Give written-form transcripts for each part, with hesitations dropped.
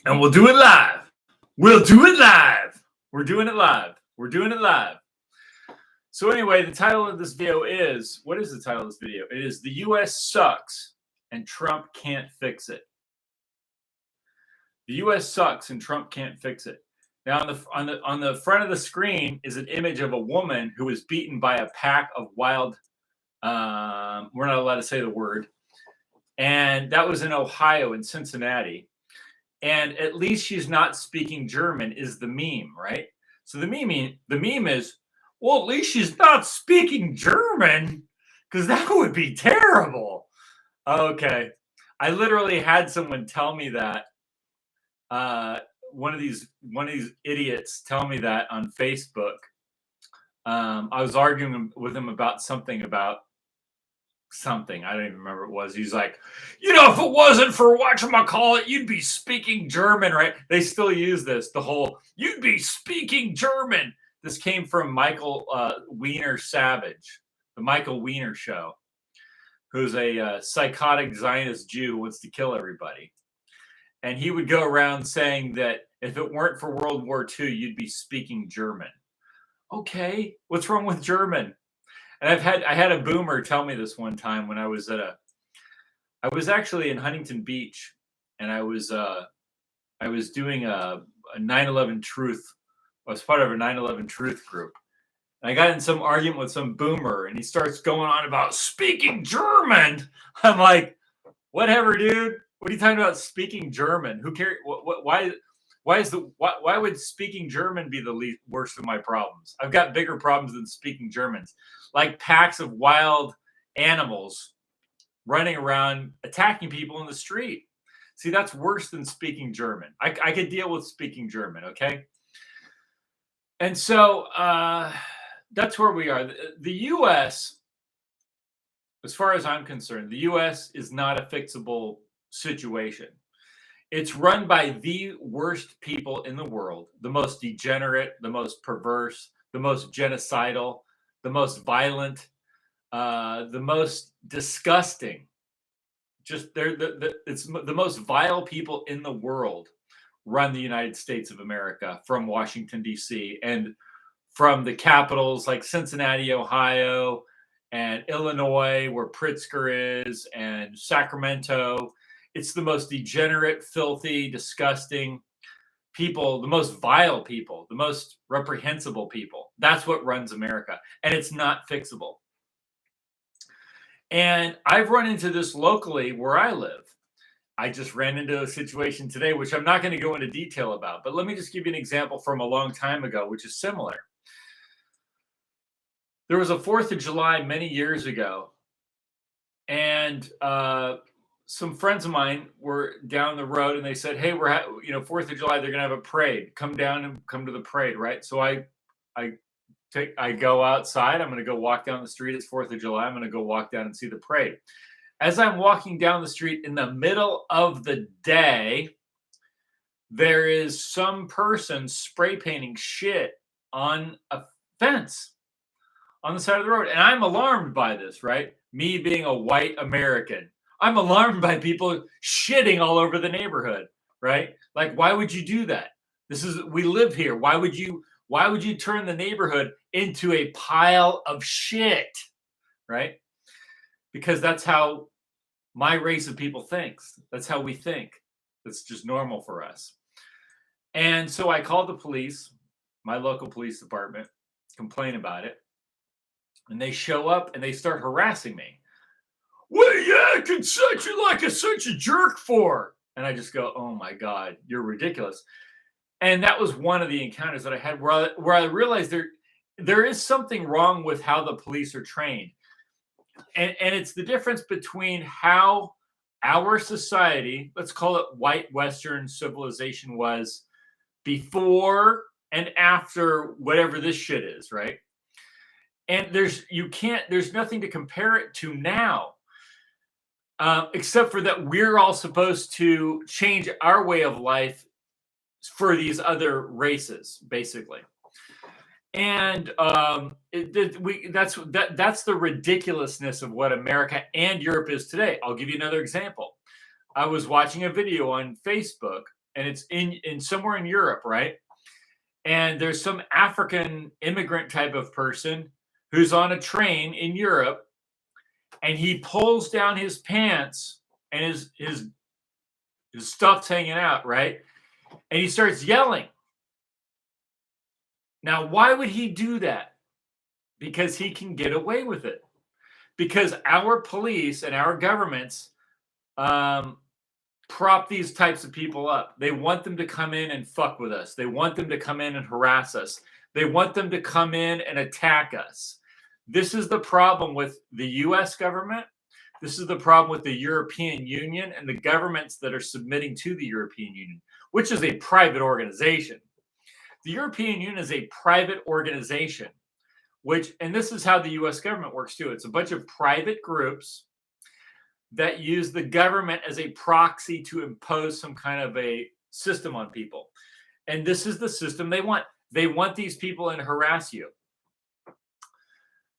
And we'll do it live. We'll do it live. We're doing it live. We're doing it live. So anyway, the title of this video is, what is the title of this video? It is "The U.S. Sucks and Trump Can't Fix It." The U.S. sucks and Trump can't fix it. Now on the front of the screen is an image of a woman who was beaten by a pack of wild, we're not allowed to say the word, and that was in Ohio, in Cincinnati. And at least she's not speaking German is the meme, right? So the meme is, well, at least she's not speaking German, because that would be terrible. Okay. I literally had someone tell me that. One of these idiots tell me that on Facebook. I was arguing with him about something. I don't even remember what it was. He's like, if it wasn't for whatchamacallit, you'd be speaking German, right? They still use this, the whole, you'd be speaking German. This came from Michael Wiener Savage, the Michael Wiener Show, who's a psychotic Zionist Jew who wants to kill everybody. And he would go around saying that if it weren't for World War II, you'd be speaking German. Okay, what's wrong with German? And I had a boomer tell me this one time when I was actually in Huntington Beach, and I was doing a 9/11 Truth. I was part of a 9/11 Truth group. And I got in some argument with some boomer, and he starts going on about speaking German. I'm like, whatever, dude. What are you talking about speaking German? Who cares? Why would speaking German be the worst of my problems? I've got bigger problems than speaking Germans, like packs of wild animals running around attacking people in the street. See, that's worse than speaking German. I could deal with speaking German, okay? And so that's where we are. The U.S., as far as I'm concerned, the U.S. is not a fixable situation. It's run by the worst people in the world, the most degenerate, the most perverse, the most genocidal, the most violent, the most disgusting. Just it's the most vile people in the world run the United States of America from Washington, D.C., and from the capitals like Cincinnati, Ohio, and Illinois, where Pritzker is, and Sacramento. It's the most degenerate, filthy, disgusting people, the most vile people, the most reprehensible people. That's what runs America. And it's not fixable. And I've run into this locally where I live. I just ran into a situation today, which I'm not going to go into detail about. But let me just give you an example from a long time ago, which is similar. There was a 4th of July many years ago. And some friends of mine were down the road, and they said, "Hey, we're 4th of July. They're gonna have a parade. Come down and come to the parade, right?" So I go outside. I'm gonna go walk down the street. It's 4th of July. I'm gonna go walk down and see the parade. As I'm walking down the street in the middle of the day, there is some person spray painting shit on a fence on the side of the road, and I'm alarmed by this, right? Me being a white American. I'm alarmed by people shitting all over the neighborhood, right? Like, why would you do that? We live here. Why would you turn the neighborhood into a pile of shit, right? Because that's how my race of people thinks. That's how we think. That's just normal for us. And so I called the police, my local police department, complain about it. And they show up and they start harassing me. What are you acting such a jerk for? And I just go, oh my God, you're ridiculous. And that was one of the encounters that I had where I realized there is something wrong with how the police are trained. And it's the difference between how our society, let's call it white Western civilization, was before and after whatever this shit is, right? And there's nothing to compare it to now. Except for that we're all supposed to change our way of life for these other races, basically. And that's the ridiculousness of what America and Europe is today. I'll give you another example. I was watching a video on Facebook and it's in somewhere in Europe, right? And there's some African immigrant type of person who's on a train in Europe, and he pulls down his pants, and his stuff's hanging out, right? And he starts yelling. Now, why would he do that? Because he can get away with it. Because our police and our governments prop these types of people up. They want them to come in and fuck with us. They want them to come in and harass us. They want them to come in and attack us. This is the problem with the US government. This is the problem with the European Union and the governments that are submitting to the European Union, which is a private organization. The European Union is a private organization, and this is how the US government works too. It's a bunch of private groups that use the government as a proxy to impose some kind of a system on people. And this is the system they want. They want these people and harass you.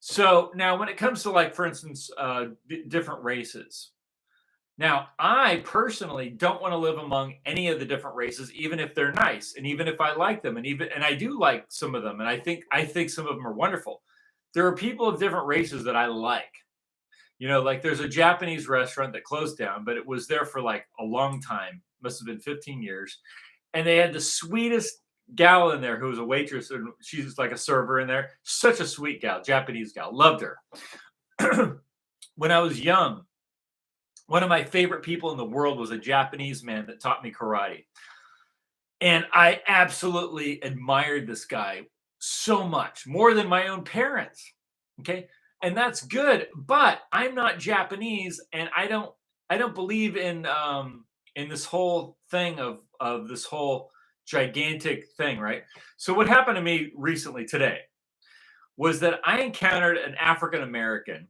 So now when it comes to, like, for instance, different races. Now, I personally don't want to live among any of the different races, even if they're nice, and even if I like them, and I do like some of them, and I think some of them are wonderful. There are people of different races that I like. Like there's a Japanese restaurant that closed down, but it was there for like a long time, must have been 15 years. And they had the sweetest gal in there who was a waitress, and she's like a server in there. Such a sweet gal, Japanese gal, loved her. When I was young, one of my favorite people in the world was a Japanese man that taught me karate. And I absolutely admired this guy so much, more than my own parents. Okay. And that's good, but I'm not Japanese, and I don't believe in this whole thing of this whole gigantic thing, right? So what happened to me recently today was that I encountered an African American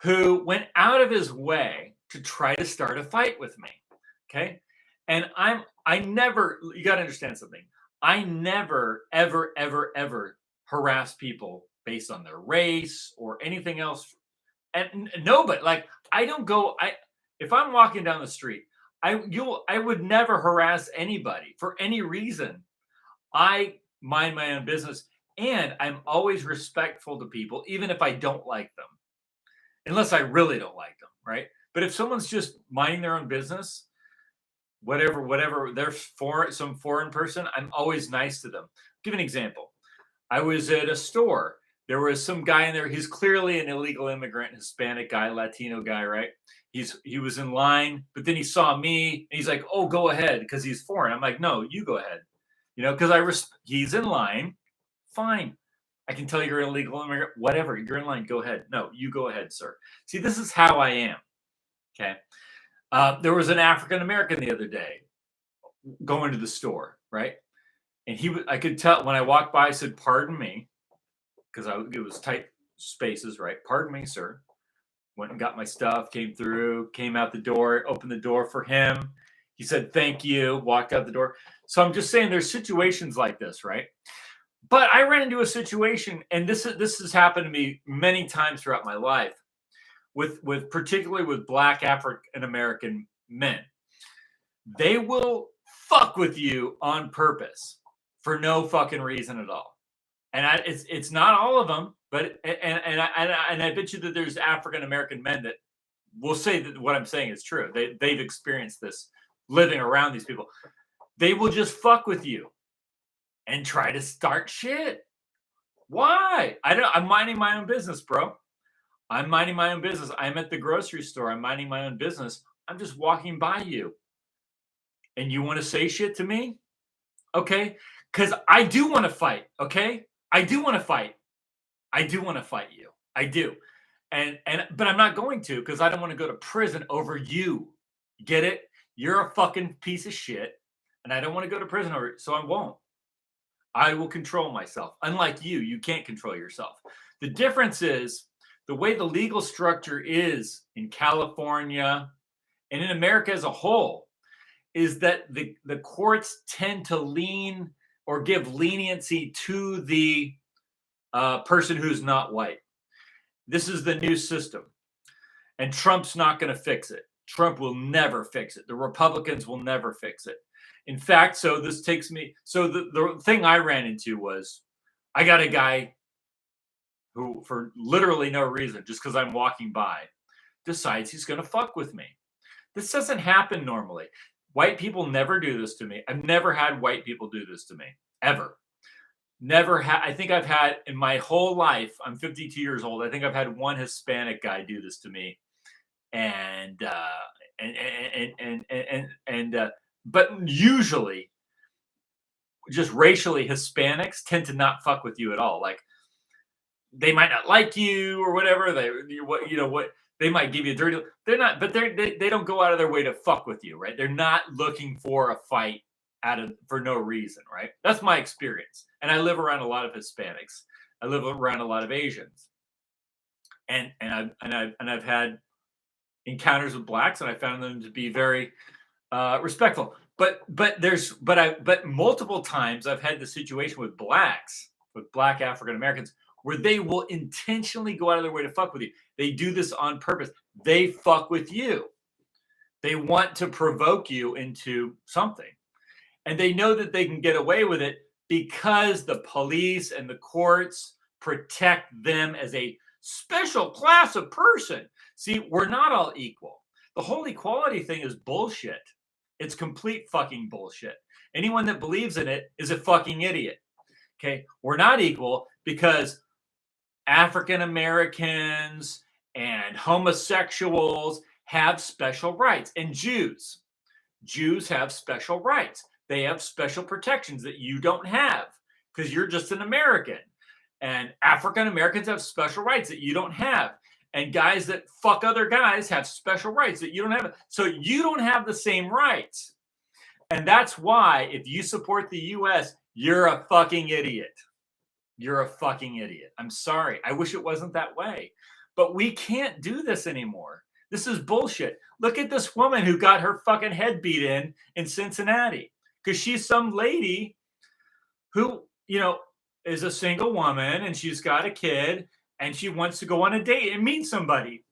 who went out of his way to try to start a fight with me. Okay. And you got to understand something. I never, ever, ever, ever harass people based on their race or anything else. And nobody, like, if I'm walking down the street, I would never harass anybody for any reason. I mind my own business, and I'm always respectful to people, even if I don't like them, unless I really don't like them, right? But if someone's just minding their own business, whatever, they're some foreign person, I'm always nice to them. Give an example. I was at a store. There was some guy in there. He's clearly an illegal immigrant, Hispanic guy, Latino guy, right? He was in line, but then he saw me, and he's like, "Oh, go ahead," because he's foreign. I'm like, "No, you go ahead," because he's in line. Fine, I can tell you're an illegal immigrant. Whatever, you're in line. Go ahead. No, you go ahead, sir. See, this is how I am. Okay. There was an African American the other day going to the store, right? And I could tell when I walked by, I said, "Pardon me," because it was tight spaces, right? "Pardon me, sir." Went and got my stuff, came out the door, opened the door for him. He said, "Thank you," walked out the door. So I'm just saying there's situations like this, right? But I ran into a situation, and this has happened to me many times throughout my life, particularly with Black African American men. They will fuck with you on purpose for no fucking reason at all. And it's not all of them, but I bet you that there's African American men that will say that what I'm saying is true. They've experienced this living around these people. They will just fuck with you and try to start shit. Why? I'm minding my own business, bro. I'm minding my own business. I'm at the grocery store. I'm minding my own business. I'm just walking by you. And you want to say shit to me? Okay. Because I do want to fight. Okay. I do want to fight. I do want to fight you. I do. But I'm not going to, because I don't want to go to prison over you. Get it? You're a fucking piece of shit, and I don't want to go to prison over it, so I won't. I will control myself. Unlike you can't control yourself. The difference is the way the legal structure is in California and in America as a whole is that the courts tend to lean or give leniency to the person who's not white. This is the new system, and Trump's not going to fix it. Trump will never fix it. The Republicans will never fix it. In fact, so this takes me. So the thing I ran into was, I got a guy who, for literally no reason, just because I'm walking by, decides he's going to fuck with me. This doesn't happen normally. White people never do this to me. I've never had white people do this to me, ever. Never had. I think I've had in my whole life. I'm 52 years old. I think I've had one Hispanic guy do this to me, and but usually, just racially, Hispanics tend to not fuck with you at all. Like, they might not like you or whatever. What they might give you a dirty. They're not, but they don't go out of their way to fuck with you, right? They're not looking for a fight for no reason, right? That's my experience. And I live around a lot of Hispanics. I live around a lot of Asians, and I've had encounters with blacks, and I found them to be very respectful. But multiple times I've had the situation with black African Americans, where they will intentionally go out of their way to fuck with you. They do this on purpose. They fuck with you. They want to provoke you into something. And they know that they can get away with it because the police and the courts protect them as a special class of person. See, we're not all equal. The whole equality thing is bullshit. It's complete fucking bullshit. Anyone that believes in it is a fucking idiot. Okay? We're not equal because African Americans and homosexuals have special rights, and Jews have special rights. They have special protections that you don't have because you're just an American. And African Americans have special rights that you don't have. And guys that fuck other guys have special rights that you don't have. So you don't have the same rights. And that's why if you support the US, you're a fucking idiot. You're a fucking idiot. I'm sorry. I wish it wasn't that way. But we can't do this anymore. This is bullshit. Look at this woman who got her fucking head beat in Cincinnati because she's some lady who, is a single woman, and she's got a kid, and she wants to go on a date and meet somebody.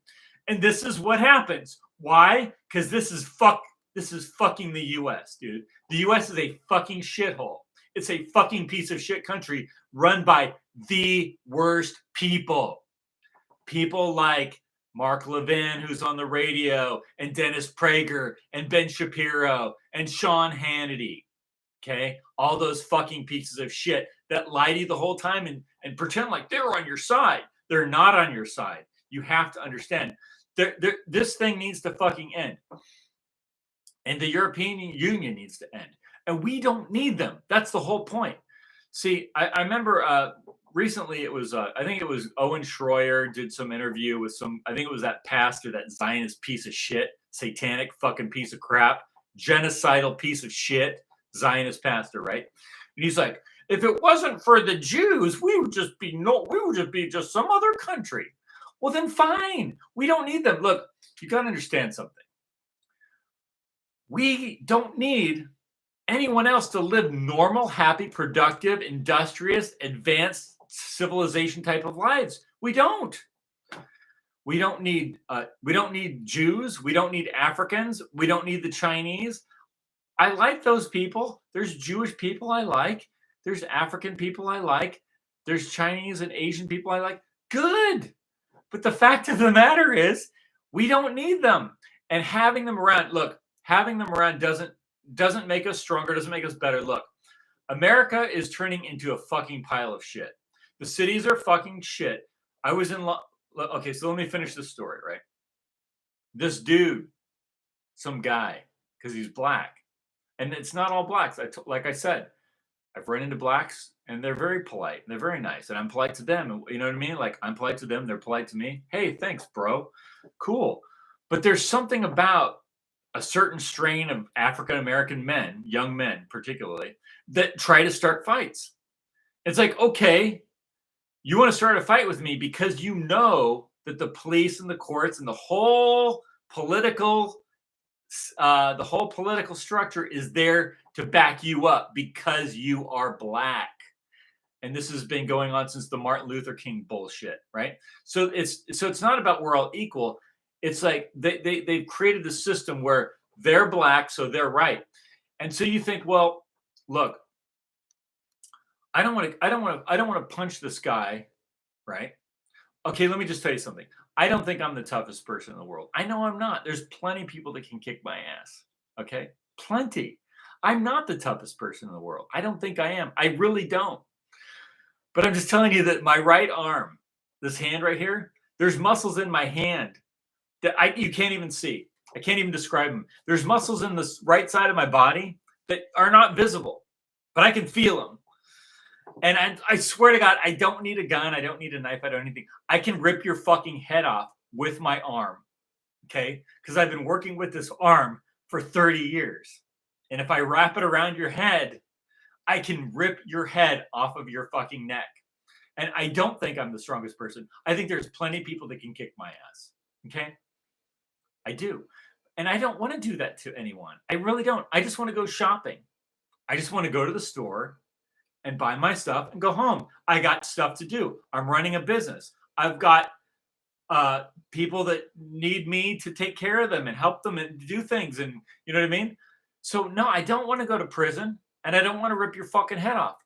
And this is what happens. Why? Because this is fucking the US, dude. The US is a fucking shithole. It's a fucking piece of shit country run by the worst people. People like Mark Levin, who's on the radio, and Dennis Prager, and Ben Shapiro, and Sean Hannity. Okay? All those fucking pieces of shit that lie to you the whole time and pretend like they're on your side. They're not on your side. You have to understand. This thing needs to fucking end. And the European Union needs to end. And we don't need them. That's the whole point. See, I remember recently it was, I think it was Owen Schroyer did some interview with I think it was that pastor, that Zionist piece of shit, satanic fucking piece of crap, genocidal piece of shit, Zionist pastor, right? And he's like, if it wasn't for the Jews, we would just be just some other country. Well, then fine. We don't need them. Look, you got to understand something. We don't need anyone else to live normal, happy, productive, industrious, advanced civilization type of lives. We don't. We don't need Jews. We don't need Africans. We don't need the Chinese. I like those people. There's Jewish people I like. There's African people I like. There's Chinese and Asian people I like. Good. But the fact of the matter is, we don't need them. And having them around, doesn't make us stronger, doesn't make us better. Look, America is turning into a fucking pile of shit. The cities are fucking shit. I was in okay, so let me finish this story, right? This dude, some guy, because he's black. And it's not all blacks. Like I said, I've run into blacks, and they're very polite. They're very nice, and I'm polite to them. And you know what I mean? Like, I'm polite to them. They're polite to me. Hey, thanks, bro. Cool. But there's something about a certain strain of African-American men, young men particularly, that try to start fights. It's like, okay, you want to start a fight with me because you know that the police and the courts and the whole political structure is there to back you up because you are black. And this has been going on since the Martin Luther King bullshit, right? So it's not about we're all equal. It's like they've created the system where they're black, so they're right. And so you think, well, look, I don't want to punch this guy, right? Okay, let me just tell you something. I don't think I'm the toughest person in the world. I know I'm not. There's plenty of people that can kick my ass. Okay? Plenty. I'm not the toughest person in the world. I don't think I am. I really don't. But I'm just telling you that my right arm, this hand right here, there's muscles in my hand that you can't even see. I can't even describe them. There's muscles in the right side of my body that are not visible, but I can feel them. And I swear to God, I don't need a gun. I don't need a knife. I don't need anything. I can rip your fucking head off with my arm. Okay? Because I've been working with this arm for 30 years. And if I wrap it around your head, I can rip your head off of your fucking neck. And I don't think I'm the strongest person. I think there's plenty of people that can kick my ass. Okay? I do. And I don't want to do that to anyone. I really don't. I just want to go shopping. I just want to go to the store and buy my stuff and go home. I got stuff to do. I'm running a business. I've got people that need me to take care of them and help them and do things. And you know what I mean? So no, I don't want to go to prison and I don't want to rip your fucking head off.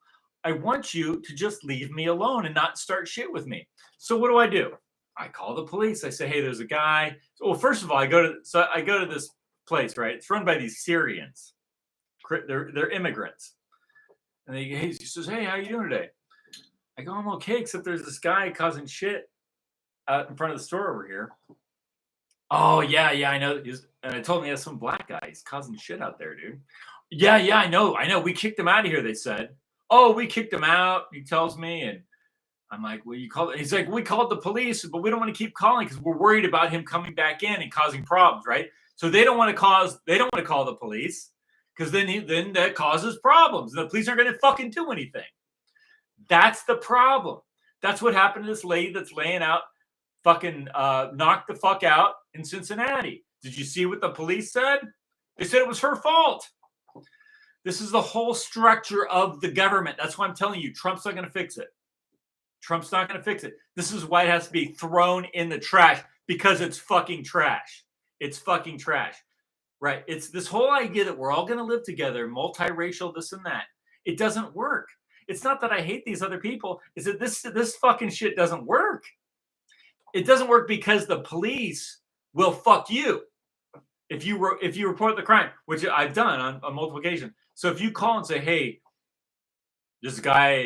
I want you to just leave me alone and not start shit with me. So what do? I call the police. I say, hey, there's a guy. Well, first of all, I go to this place, right? It's run by these Syrians. They're immigrants. And he says, hey, how you doing today? I go, I'm okay, except there's this guy causing shit out in front of the store over here. Oh, yeah, I know. And I told him he has some black guy. He's causing shit out there, dude. Yeah, I know. We kicked him out of here, they said. Oh, we kicked him out, he tells me. And I'm like, well, you called? He's like, we called the police, but we don't want to keep calling because we're worried about him coming back in and causing problems, right? So they don't want to call the police. Because then that causes problems. The police aren't going to fucking do anything. That's the problem. That's what happened to this lady that's laying out, fucking knocked the fuck out in Cincinnati. Did you see what the police said? They said it was her fault. This is the whole structure of the government. That's why I'm telling you, Trump's not going to fix it. Trump's not going to fix it. This is why it has to be thrown in the trash because it's fucking trash. It's fucking trash. Right. It's this whole idea that we're all going to live together, multiracial, this and that. It doesn't work. It's not that I hate these other people. It's that this fucking shit doesn't work. It doesn't work because the police will fuck you if you report the crime, which I've done on multiple occasions. So if you call and say, hey, there's a guy,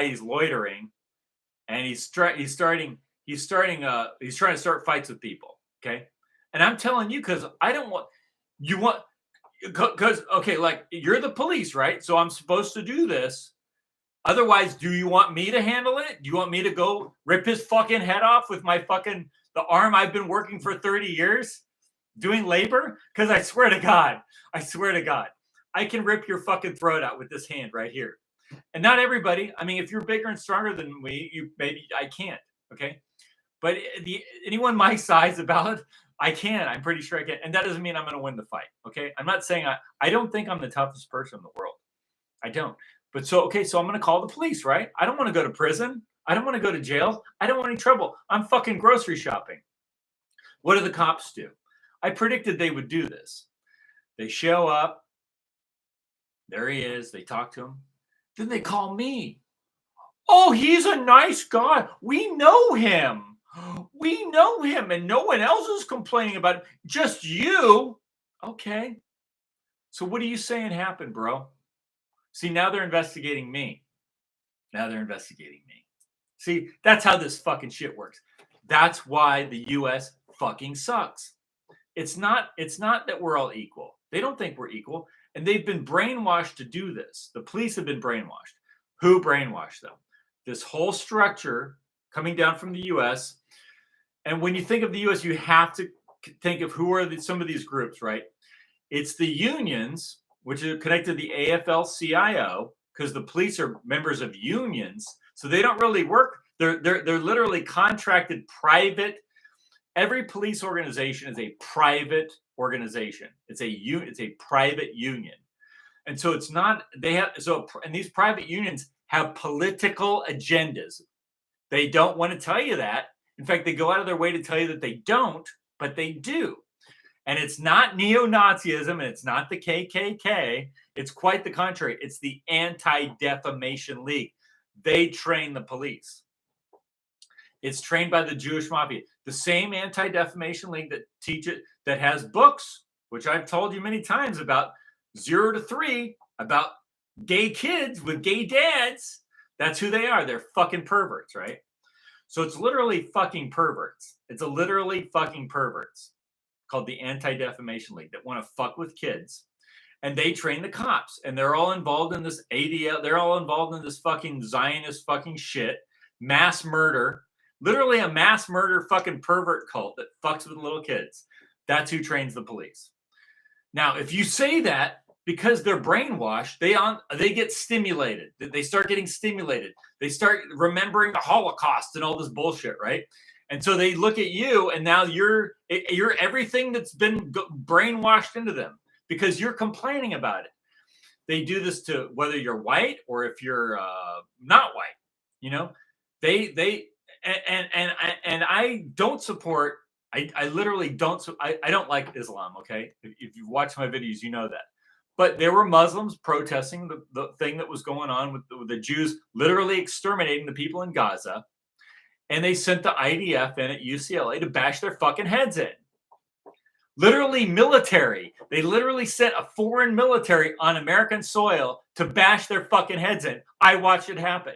he's loitering and he's trying to start fights with people. Okay. And I'm telling you, because okay, like you're the police, right? So I'm supposed to do this. Otherwise, do you want me to handle it? Do you want me to go rip his fucking head off with the arm I've been working for 30 years doing labor? Because I swear to God, I can rip your fucking throat out with this hand right here. And not everybody. I mean, if you're bigger and stronger than me, I can't. Okay. But anyone my size about it, I can. I'm pretty sure I can. And that doesn't mean I'm going to win the fight. Okay. I'm not saying I don't think I'm the toughest person in the world. I don't. But so I'm going to call the police, right? I don't want to go to prison. I don't want to go to jail. I don't want any trouble. I'm fucking grocery shopping. What do the cops do? I predicted they would do this. They show up. There he is. They talk to him. Then they call me. Oh, he's a nice guy. We know him. And no one else is complaining about it. Just you. Okay. So what are you saying happened, bro? See, now they're investigating me. See, that's how this fucking shit works. That's why the US fucking sucks. It's not that we're all equal. They don't think we're equal. And they've been brainwashed to do this. The police have been brainwashed. Who brainwashed them? This whole structure coming down from the US. And when you think of the US, you have to think of who are some of these groups, right? It's the unions, which are connected to the AFL-CIO, because the police are members of unions. So they don't really work. They're literally contracted private. Every police organization is a private organization. It's a private union. And so it's not, and these private unions have political agendas. They don't want to tell you that. In fact, they go out of their way to tell you that they don't, but they do. And it's not neo-Nazism and it's not the KKK. It's quite the contrary. It's the Anti-Defamation League. They train the police. It's trained by the Jewish mafia. The same Anti-Defamation League that has books, which I've told you many times about 0 to 3, about gay kids with gay dads. That's who they are. They're fucking perverts, right? So it's literally fucking perverts. It's literally fucking perverts called the Anti-Defamation League that want to fuck with kids. And they train the cops. And they're all involved in this ADL. They're all involved in this fucking Zionist fucking shit. Mass murder. Literally a mass murder fucking pervert cult that fucks with little kids. That's who trains the police. Now, if you say that, because they're brainwashed, they get stimulated. They start getting stimulated. They start remembering the Holocaust and all this bullshit, right? And so they look at you, and now you're everything that's been brainwashed into them because you're complaining about it. They do this to whether you're white or if you're not white. You know, and I don't support. I literally don't. I don't like Islam. Okay, if you watch my videos, you know that. But there were Muslims protesting the thing that was going on with the Jews literally exterminating the people in Gaza. And they sent the IDF in at UCLA to bash their fucking heads in. Literally military. They literally sent a foreign military on American soil to bash their fucking heads in. I watched it happen.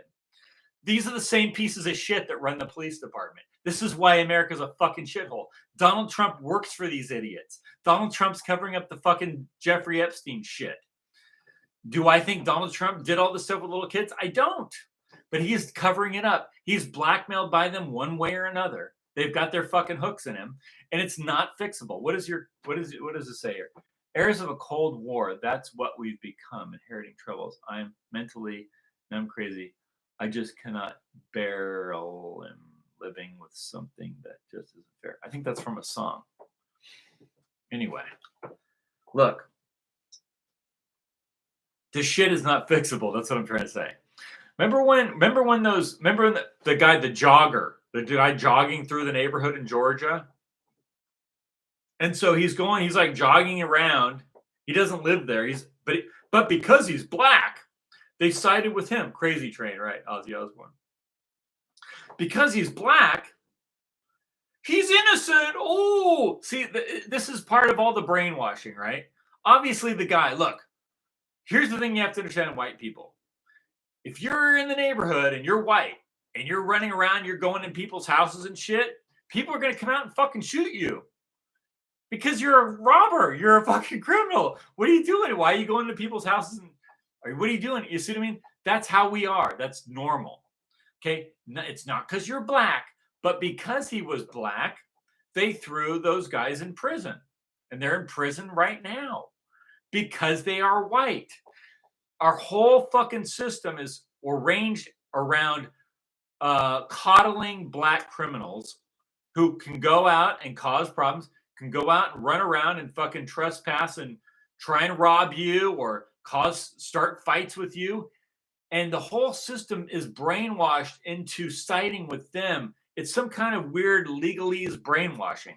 These are the same pieces of shit that run the police department. This is why America's a fucking shithole. Donald Trump works for these idiots. Donald Trump's covering up the fucking Jeffrey Epstein shit. Do I think Donald Trump did all this stuff with little kids? I don't. But he is covering it up. He's blackmailed by them one way or another. They've got their fucking hooks in him, and it's not fixable. What does it say here? Heirs of a Cold War. That's what we've become. Inheriting troubles. I'm mentally, and I'm crazy. I just cannot bear and living with something that just isn't fair. I think that's from a song. Anyway, look, this shit is not fixable. That's what I'm trying to say. Remember when the guy, the guy jogging through the neighborhood in Georgia? And so he's like jogging around. He doesn't live there. But because he's black, they sided with him. Crazy Train, right? Ozzy Osbourne. Because he's black, he's innocent. Oh, see, this is part of all the brainwashing, right? Obviously, the guy, look, here's the thing you have to understand, white people. If you're in the neighborhood and you're white and you're running around, you're going in people's houses and shit, people are going to come out and fucking shoot you because you're a robber. You're a fucking criminal. What are you doing? Why are you going to people's houses? What are you doing? You see what I mean? That's how we are. That's normal. Okay. It's not because you're black, but because he was black, they threw those guys in prison, and they're in prison right now because they are white. Our whole fucking system is arranged around coddling black criminals who can go out and cause problems, can go out and run around and fucking trespass and try and rob you or start fights with you. And the whole system is brainwashed into siding with them. It's some kind of weird legalese brainwashing.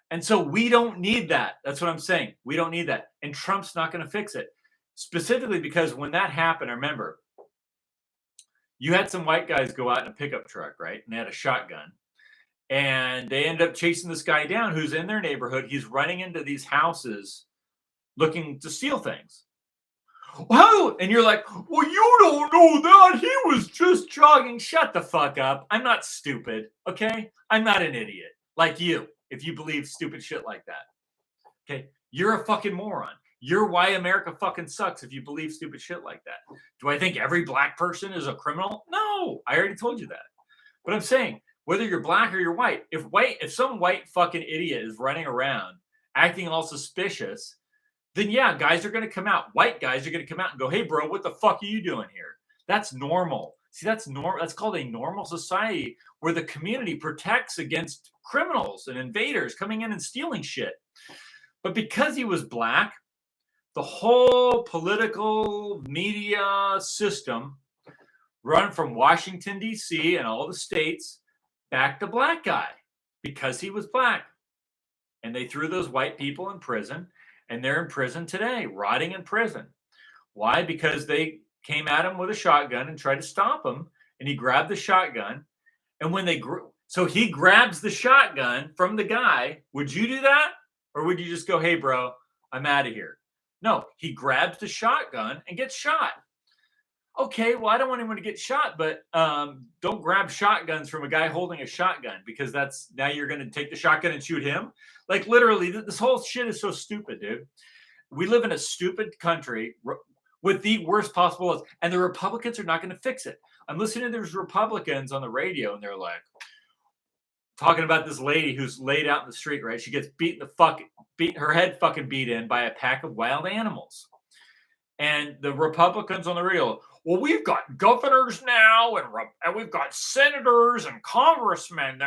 And so we don't need that. That's what I'm saying. We don't need that. And Trump's not going to fix it. Specifically because when that happened, I remember you had some white guys go out in a pickup truck, right? And they had a shotgun. And they ended up chasing this guy down who's in their neighborhood. He's running into these houses looking to steal things. Wow! And you're like, well, you don't know that. He was just jogging. Shut the fuck up. I'm not stupid, okay? I'm not an idiot like you if you believe stupid shit like that. Okay? You're a fucking moron. You're why America fucking sucks if you believe stupid shit like that. Do I think every black person is a criminal? No, I already told you that. But I'm saying, whether you're black or you're white, if some white fucking idiot is running around acting all suspicious, then yeah, guys are going to come out. White guys are going to come out and go, hey, bro, what the fuck are you doing here? That's normal. See, that's normal. That's called a normal society where the community protects against criminals and invaders coming in and stealing shit. But because he was black, the whole political media system run from Washington, D.C. and all the states back to black guy because he was black. and they threw those white people in prison, and they're in prison today, rotting in prison. Why? Because they came at him with a shotgun and tried to stop him, and he grabbed the shotgun. And when so he grabs the shotgun from the guy. Would you do that, or would you just go, "Hey, bro, I'm out of here"? No, he grabs the shotgun and gets shot. Okay, well, I don't want anyone to get shot, but don't grab shotguns from a guy holding a shotgun, because that's now you're going to take the shotgun and shoot him. Like, literally, this whole shit is so stupid, dude. We live in a stupid country with the worst possible laws, and the Republicans are not going to fix it. I'm listening to these Republicans on the radio, and they're like talking about this lady who's laid out in the street, right? She gets her head fucking beat in by a pack of wild animals. And the Republicans on the radio, well, we've got governors now, and we've got senators and congressmen,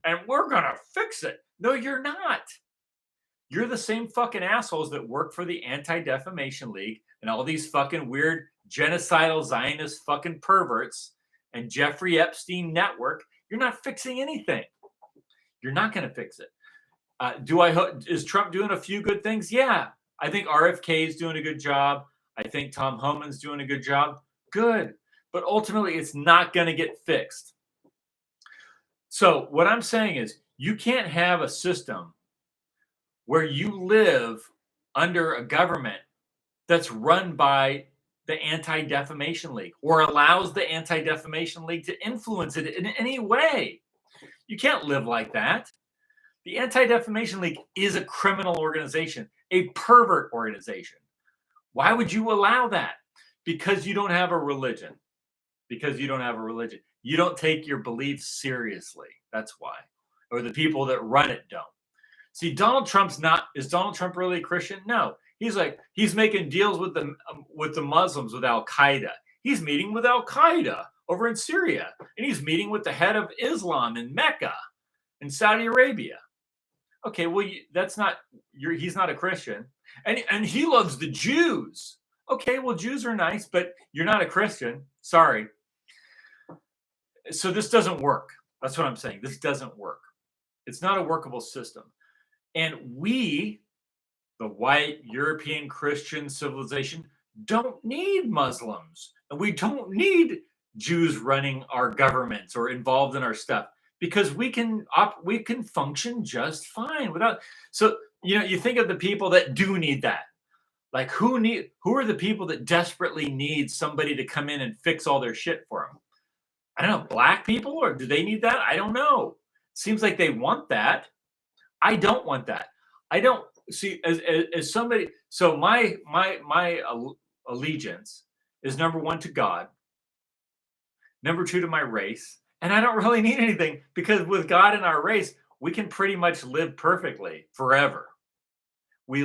and we're going to fix it. No, you're not. You're the same fucking assholes that work for the Anti-Defamation League and all these fucking weird genocidal Zionist fucking perverts and Jeffrey Epstein network. You're not fixing anything. You're not going to fix it. Is Trump doing a few good things? Yeah. I think RFK is doing a good job. I think Tom Homan's doing a good job. Good. But ultimately, it's not going to get fixed. So what I'm saying is, you can't have a system where you live under a government that's run by the Anti-Defamation League or allows the Anti-Defamation League to influence it in any way. You can't live like that. The Anti-Defamation League is a criminal organization, a pervert organization. Why would you allow that? Because you don't have a religion. Because you don't have a religion. You don't take your beliefs seriously. That's why. Or the people that run it don't. See, Donald Trump's not. Is Donald Trump really a Christian? No. He's making deals with the Muslims, with Al Qaeda. He's meeting with Al Qaeda over in Syria, and he's meeting with the head of Islam in Mecca, in Saudi Arabia. Okay, well, he's not a Christian, and he loves the Jews. Okay, well, Jews are nice, but you're not a Christian. Sorry. So this doesn't work. That's what I'm saying. This doesn't work. It's not a workable system. And we, the white European Christian civilization, don't need Muslims. And we don't need Jews running our governments or involved in our stuff, because we can function just fine without. So, you think of the people that do need that. Like, who are the people that desperately need somebody to come in and fix all their shit for them? I don't know, black people, or do they need that? I don't know. Seems like they want that. I don't want that. I don't see as somebody. So my allegiance is number one to God, number two to my race, and I don't really need anything, because with God and our race, we can pretty much live perfectly forever. We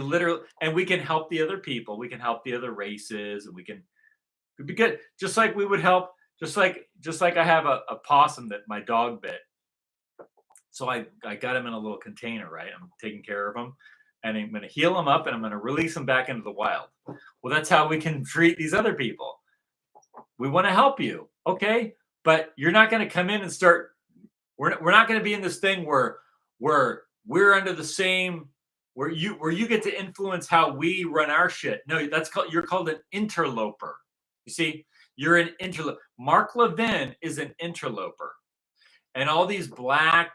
can help the other people. We can help the other races, and we'd be good. Just like we would help. Just like I have a possum that my dog bit. So I got him in a little container, right? I'm taking care of him, and I'm going to heal him up, and I'm going to release him back into the wild. Well, that's how we can treat these other people. We want to help you, okay? But you're not going to come in and start. We're not going to be in this thing where we're under the same, where you get to influence how we run our shit. No, you're called an interloper. You see, you're an interloper. Mark Levin is an interloper, and all these black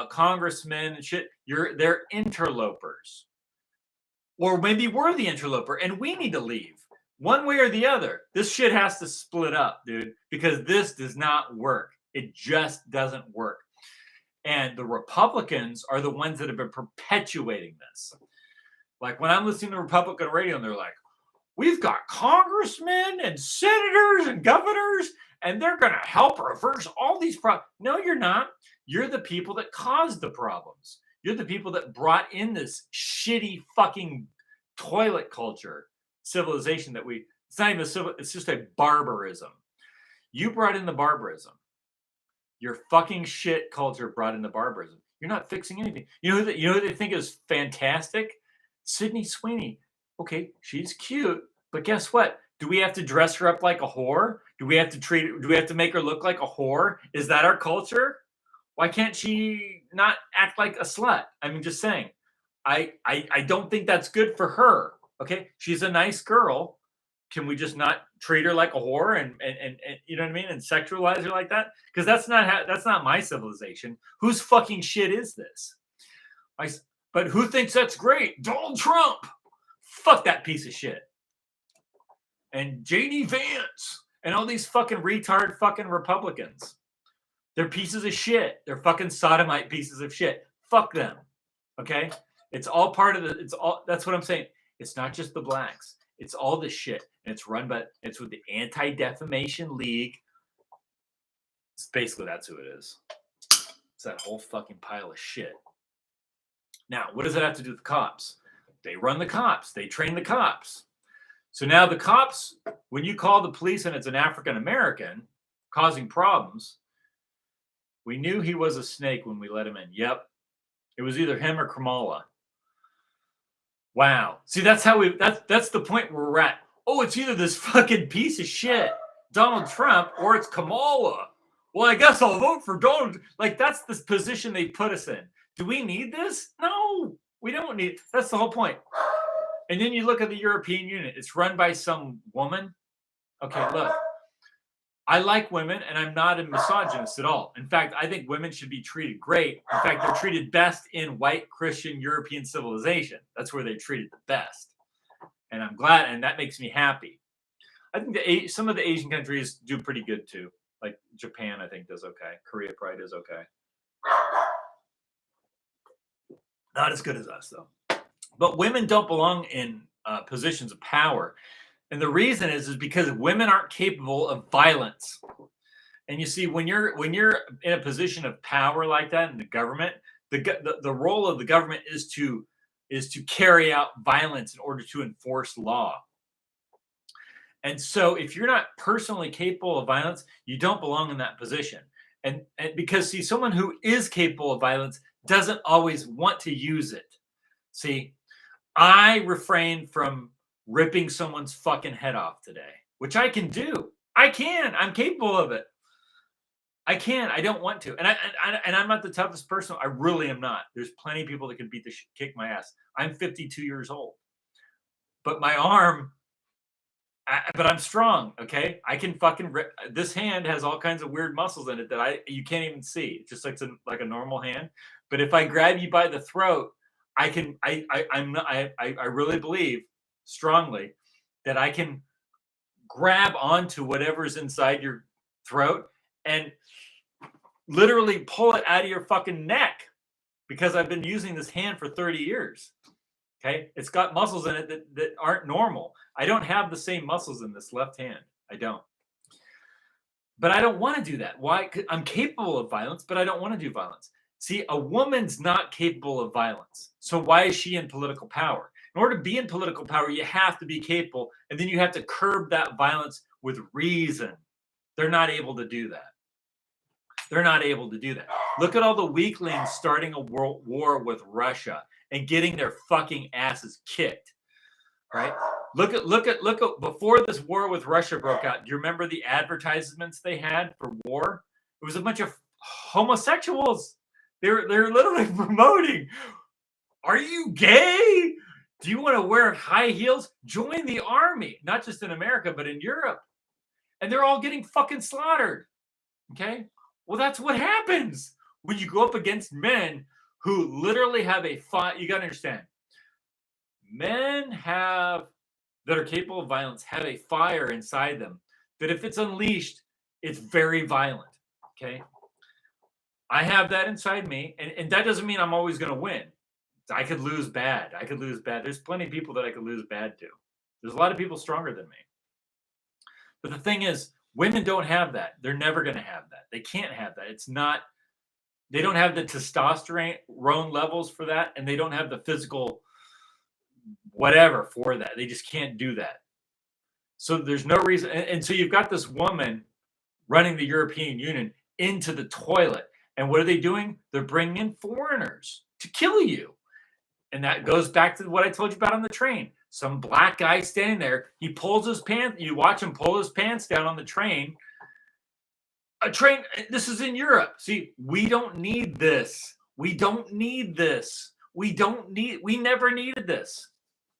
congressmen and shit, they're interlopers. Or maybe we're the interloper and we need to leave. One way or the other. This shit has to split up, dude, because this does not work. It just doesn't work. And the Republicans are the ones that have been perpetuating this. Like, when I'm listening to Republican radio, and they're like, we've got congressmen and senators and governors, and they're going to help reverse all these problems. No, you're not. You're the people that caused the problems. You're the people that brought in this shitty fucking toilet culture civilization it's not even it's just a barbarism. You brought in the barbarism. Your fucking shit culture brought in the barbarism. You're not fixing anything. You know who they think is fantastic? Sydney Sweeney. Okay, she's cute, but guess what? Do we have to dress her up like a whore? Do we have to make her look like a whore? Is that our culture? Why can't she not act like a slut? I mean, just saying. I don't think that's good for her. Okay, she's a nice girl. Can we just not treat her like a whore and you know what I mean, and sexualize her like that? Because that's not my civilization. Whose fucking shit is this? But who thinks that's great? Donald Trump. Fuck that piece of shit. And J.D. Vance and all these fucking retard fucking Republicans. They're pieces of shit. They're fucking sodomite pieces of shit. Fuck them. Okay? It's all part of that's what I'm saying. It's not just the blacks. It's all this shit. And it's with the Anti-Defamation League. It's basically that's who it is. It's that whole fucking pile of shit. Now, what does that have to do with the cops? They run the cops. They train the cops. So now the cops, when you call the police and it's an African American causing problems, we knew he was a snake when we let him in. Yep. It was either him or Kamala. Wow. See, that's the point where we're at. Oh, it's either this fucking piece of shit, Donald Trump, or it's Kamala. Well, I guess I'll vote for Donald. Like, that's the position they put us in. Do we need this? No, we don't need it. That's the whole point. And then you look at the European Union. It's run by some woman. Okay, look. I like women, and I'm not a misogynist at all. In fact, I think women should be treated great. In fact, they're treated best in white Christian European civilization. That's where they're treated the best. And I'm glad, and that makes me happy. I think some of the Asian countries do pretty good too. Like Japan, I think, does okay. Korea probably does okay. Not as good as us, though. But women don't belong in positions of power. And the reason is because women aren't capable of violence. And you see, when you're in a position of power like that in the government, the role of the government is to carry out violence in order to enforce law. And so if you're not personally capable of violence, you don't belong in that position. And because, see, someone who is capable of violence doesn't always want to use it. See, I refrain from ripping someone's fucking head off today, which I can do. I'm capable of it. I can. I don't want to. And I'm not the toughest person. I really am not. There's plenty of people that can kick my ass. I'm 52 years old. But my arm, but I'm strong, okay? I can fucking rip. This hand has all kinds of weird muscles in it that you can't even see. It's just like a normal hand. But if I grab you by the throat, I really believe strongly that I can grab onto whatever's inside your throat and literally pull it out of your fucking neck, because I've been using this hand for 30 years. Okay. It's got muscles in it that aren't normal. I don't have the same muscles in this left hand. I don't. But I don't want to do that. Why? 'Cause I'm capable of violence, but I don't want to do violence. See, a woman's not capable of violence. So why is she in political power? In order to be in political power, you have to be capable, and then you have to curb that violence with reason. They're not able to do that. They're not able to do that. Look at all the weaklings starting a world war with Russia and getting their fucking asses kicked. Right? Look at before this war with Russia broke out. Do you remember the advertisements they had for war? It was a bunch of homosexuals. They're literally promoting. Are you gay? Do you want to wear high heels? Join the army, not just in America, but in Europe. And they're all getting fucking slaughtered. Okay? Well, that's what happens when you go up against men who literally have a fight. You got to understand. Men that are capable of violence have a fire inside them that if it's unleashed, it's very violent. Okay? I have that inside me, and that doesn't mean I'm always going to win. I could lose bad. There's plenty of people that I could lose bad to. There's a lot of people stronger than me. But the thing is, women don't have that. They're never going to have that. They can't have that. They don't have the testosterone levels for that, and they don't have the physical whatever for that. They just can't do that. So there's no reason. And so you've got this woman running the European Union into the toilet. And what are they doing? They're bringing in foreigners to kill you. And that goes back to what I told you about on the train. Some black guy standing there, he pulls his pants. You watch him pull his pants down on the train. This is in Europe. See, we don't need this. We don't need this. we never needed this.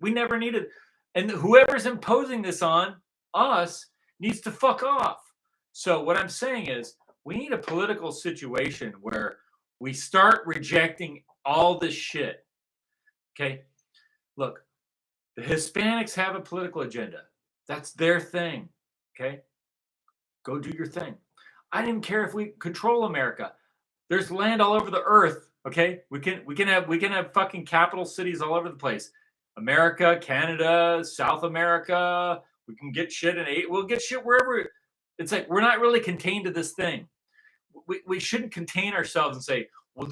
We never needed, and whoever's imposing this on us needs to fuck off. So what I'm saying is we need a political situation where we start rejecting all this shit. Okay? Look, the Hispanics have a political agenda. That's their thing. Okay? Go do your thing. I didn't care if we control America. There's land all over the earth. Okay? We can have fucking capital cities all over the place. America, Canada, South America. We can get shit we'll get shit wherever. It's like we're not really contained to this thing. We shouldn't contain ourselves and say, well,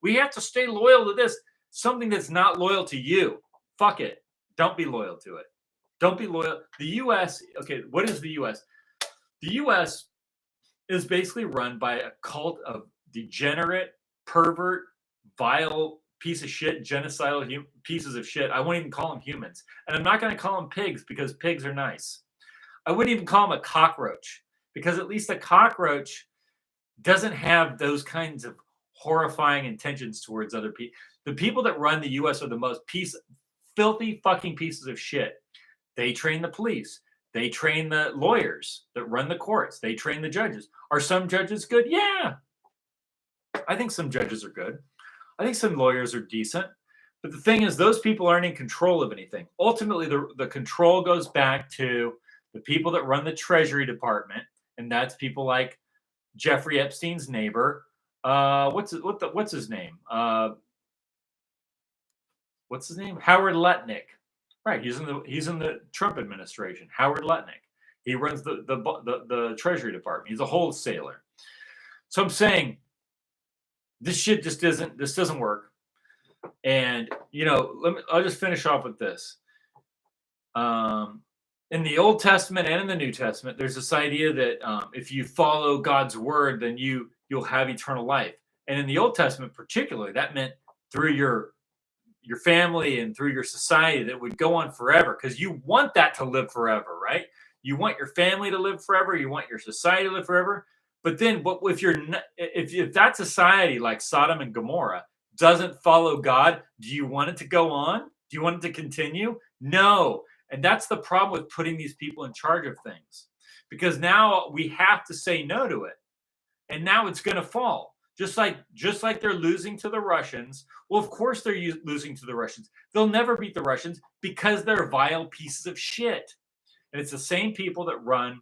we have to stay loyal to this, something that's not loyal to you. Fuck it. Don't be loyal to it. Don't be loyal. The U.S., okay, what is the U.S.? The U.S. is basically run by a cult of degenerate, pervert, vile piece of shit, genocidal pieces of shit. I won't even call them humans. And I'm not going to call them pigs because pigs are nice. I wouldn't even call them a cockroach because at least a cockroach doesn't have those kinds of horrifying intentions towards other people. The people that run the U.S. are the most filthy fucking pieces of shit. They train the police. They train the lawyers that run the courts. They train the judges. Are some judges good? Yeah. I think some judges are good. I think some lawyers are decent. But the thing is, those people aren't in control of anything. Ultimately, the control goes back to the people that run the Treasury Department, and that's people like Jeffrey Epstein's neighbor. What's his name? What's his name? Howard Lutnick. Right. He's in the Trump administration. Howard Lutnick. He runs the Treasury Department. He's a wholesaler. So I'm saying this shit just doesn't work. And I'll just finish off with this. In the Old Testament and in the New Testament, there's this idea that if you follow God's word, then you'll have eternal life. And in the Old Testament, particularly, that meant through your family and through your society that would go on forever, because you want that to live forever, right? You want your family to live forever. You want your society to live forever. But then, if that society, like Sodom and Gomorrah, doesn't follow God, do you want it to go on? Do you want it to continue? No. And that's the problem with putting these people in charge of things, because now we have to say no to it. And now it's going to fall. Just like they're losing to the Russians. Well, of course they're losing to the Russians. They'll never beat the Russians because they're vile pieces of shit. And it's the same people that run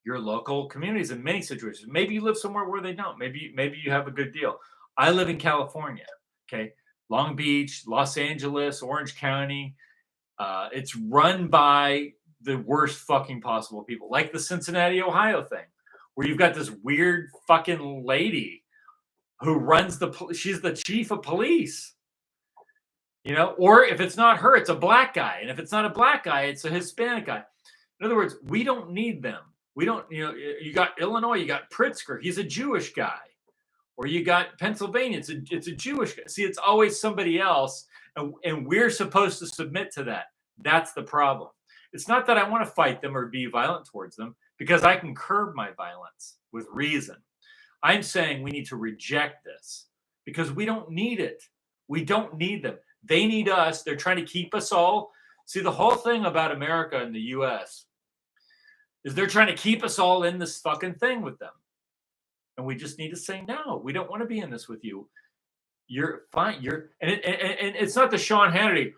your local communities in many situations. Maybe you live somewhere where they don't. Maybe you have a good deal. I live in California, okay? Long Beach, Los Angeles, Orange County. It's run by the worst fucking possible people, like the Cincinnati, Ohio thing, where you've got this weird fucking lady who runs she's the chief of police, or if it's not her, it's a black guy. And if it's not a black guy, it's a Hispanic guy. In other words, we don't need them. We don't, you got Illinois, you got Pritzker, he's a Jewish guy. Or you got Pennsylvania, it's a Jewish guy. See, it's always somebody else, and we're supposed to submit to that. That's the problem. It's not that I want to fight them or be violent towards them, because I can curb my violence with reason. I'm saying we need to reject this because we don't need it. We don't need them. They need us. They're trying to keep us all. See, the whole thing about America and the U.S. is they're trying to keep us all in this fucking thing with them. And we just need to say, no, we don't want to be in this with you. You're fine. And it's not the Sean Hannity.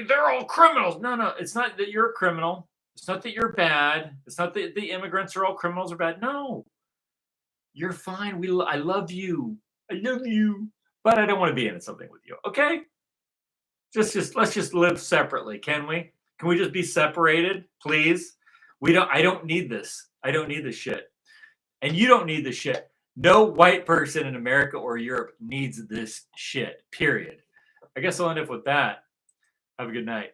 They're all criminals. No, it's not that you're a criminal. It's not that you're bad. It's not that the immigrants are all criminals or bad. No, you're fine. I love you. I love you, but I don't want to be in something with you. Okay, let's just live separately. Can we? Can we just be separated, please? I don't need this. I don't need this shit. And you don't need this shit. No white person in America or Europe needs this shit, period. I guess I'll end up with that. Have a good night.